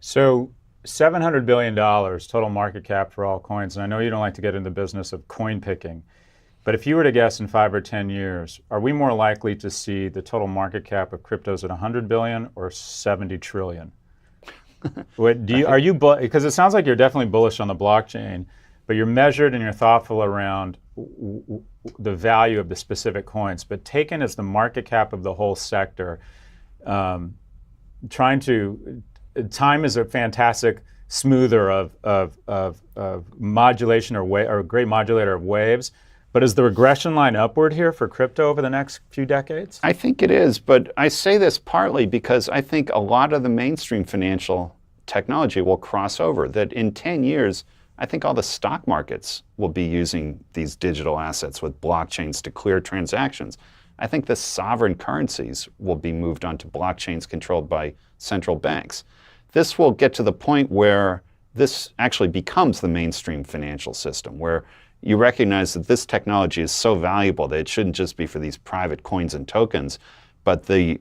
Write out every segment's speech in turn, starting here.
So $700 billion total market cap for all coins. And I know you don't like to get into the business of coin picking, but if you were to guess in 5 or 10 years, are we more likely to see the total market cap of cryptos at 100 billion or 70 trillion? Are you, because it sounds like you're definitely bullish on the blockchain, but you're measured and you're thoughtful around the value of the specific coins. But taken as the market cap of the whole sector, um, trying to time is a fantastic smoother of modulation or a great modulator of waves. But is the regression line upward here for crypto over the next few decades? I think it is, but I say this partly because I think a lot of the mainstream financial technology will cross over, that in 10 years, I think all the stock markets will be using these digital assets with blockchains to clear transactions. I think the sovereign currencies will be moved onto blockchains controlled by central banks. This will get to the point where this actually becomes the mainstream financial system, where you recognize that this technology is so valuable that it shouldn't just be for these private coins and tokens, but the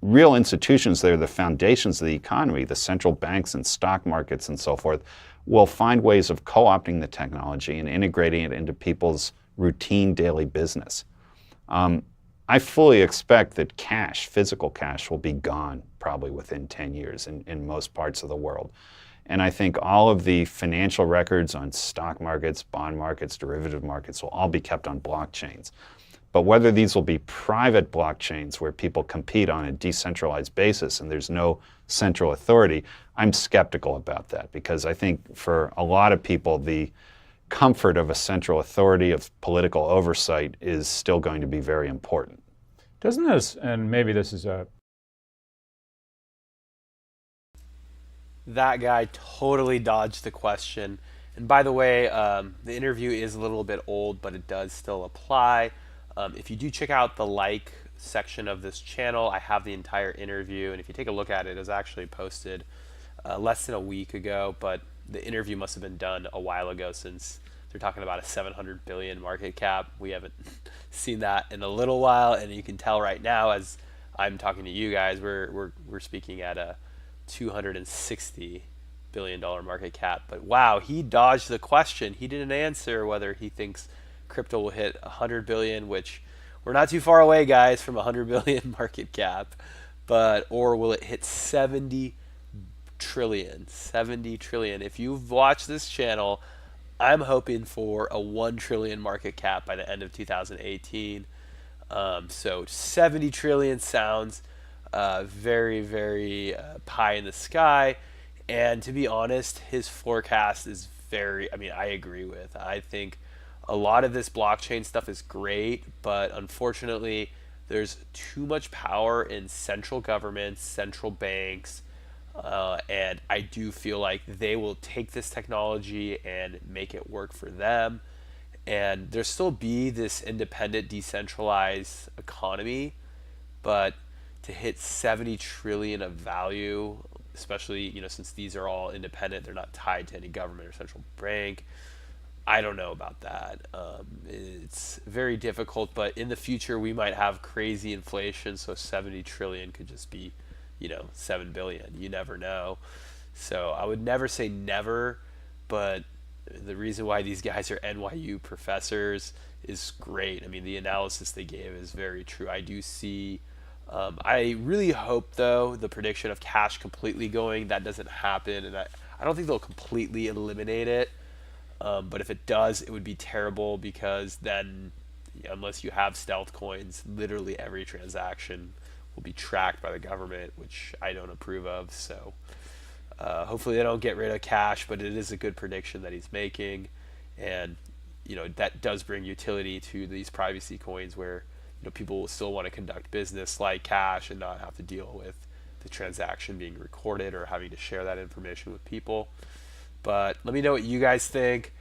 real institutions that are the foundations of the economy, the central banks and stock markets and so forth, will find ways of co-opting the technology and integrating it into people's routine daily business. I fully expect that cash, physical cash, will be gone probably within 10 years in most parts of the world. And I think all of the financial records on stock markets, bond markets, derivative markets will all be kept on blockchains. But whether these will be private blockchains where people compete on a decentralized basis and there's no central authority, I'm skeptical about that, because I think for a lot of people, the comfort of a central authority of political oversight is still going to be very important. Doesn't this, and maybe this is a That guy totally dodged the question. And by the way, the interview is a little bit old, but it does still apply. If you do check out the like section of this channel, I have the entire interview. And if you take a look at it, it was actually posted less than a week ago, but the interview must have been done a while ago, since they're talking about a 700 billion market cap. We haven't seen that in a little while, and you can tell right now as I'm talking to you guys, we're speaking at a $260 billion market cap. But wow, he dodged the question. He didn't answer whether he thinks crypto will hit 100 billion, which we're not too far away, guys, from 100 billion market cap, but or will it hit 70 trillion? 70 trillion. If you've watched this channel, I'm hoping for a 1 trillion market cap by the end of 2018. So 70 trillion sounds very, very pie in the sky. And to be honest, his forecast is very, I mean, I agree with. I think a lot of this blockchain stuff is great, but unfortunately, there's too much power in central governments, central banks, and I do feel like they will take this technology and make it work for them. And there still be this independent, decentralized economy, but to hit 70 trillion of value, especially since these are all independent, they're not tied to any government or central bank. I don't know about that. It's very difficult, but in the future we might have crazy inflation, so 70 trillion could just be 7 billion. You never know. So I would never say never, but the reason why these guys are NYU professors is great. I mean, the analysis they gave is very true. I do see I really hope, though, the prediction of cash completely going, that doesn't happen, and I don't think they'll completely eliminate it. But if it does, it would be terrible, because then, unless you have stealth coins, literally every transaction will be tracked by the government, which I don't approve of. So hopefully they don't get rid of cash, but it is a good prediction that he's making. And that does bring utility to these privacy coins, where people will still want to conduct business like cash and not have to deal with the transaction being recorded or having to share that information with people. But let me know what you guys think.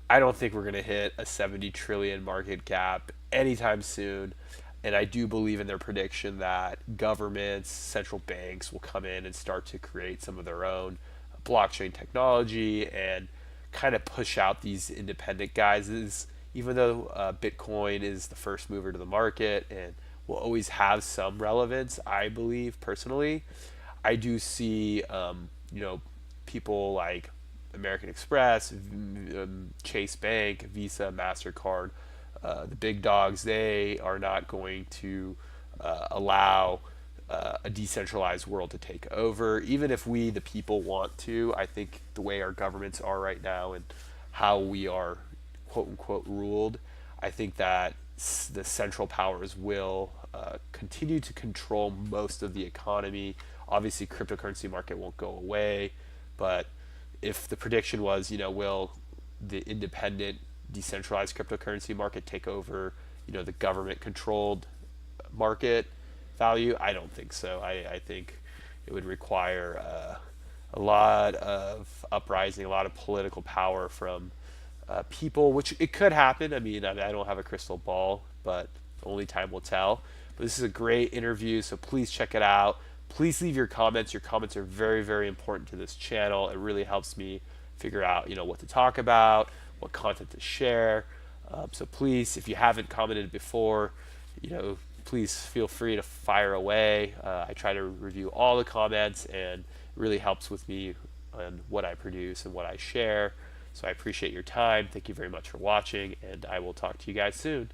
I don't think we're going to hit a 70 trillion market cap anytime soon. And I do believe in their prediction that governments, central banks will come in and start to create some of their own blockchain technology and kind of push out these independent guys. Even though Bitcoin is the first mover to the market and will always have some relevance, I believe personally, I do see people like American Express, Chase Bank, Visa, MasterCard, the big dogs, they are not going to allow a decentralized world to take over. Even if we, the people, want to, I think the way our governments are right now and how we are, quote unquote, ruled, I think that the central powers will continue to control most of the economy. Obviously, cryptocurrency market won't go away, but if the prediction was, will the independent, decentralized cryptocurrency market take over, the government-controlled market value? I don't think so. I think it would require a lot of uprising, a lot of political power from people, which it could happen. I mean, I don't have a crystal ball, but only time will tell. But this is a great interview, so please check it out. Please leave your comments. Your comments are very, very important to this channel. It really helps me figure out, what to talk about, what content to share. So please, if you haven't commented before, please feel free to fire away. I try to review all the comments, and it really helps with me on what I produce and what I share. So I appreciate your time. Thank you very much for watching, and I will talk to you guys soon.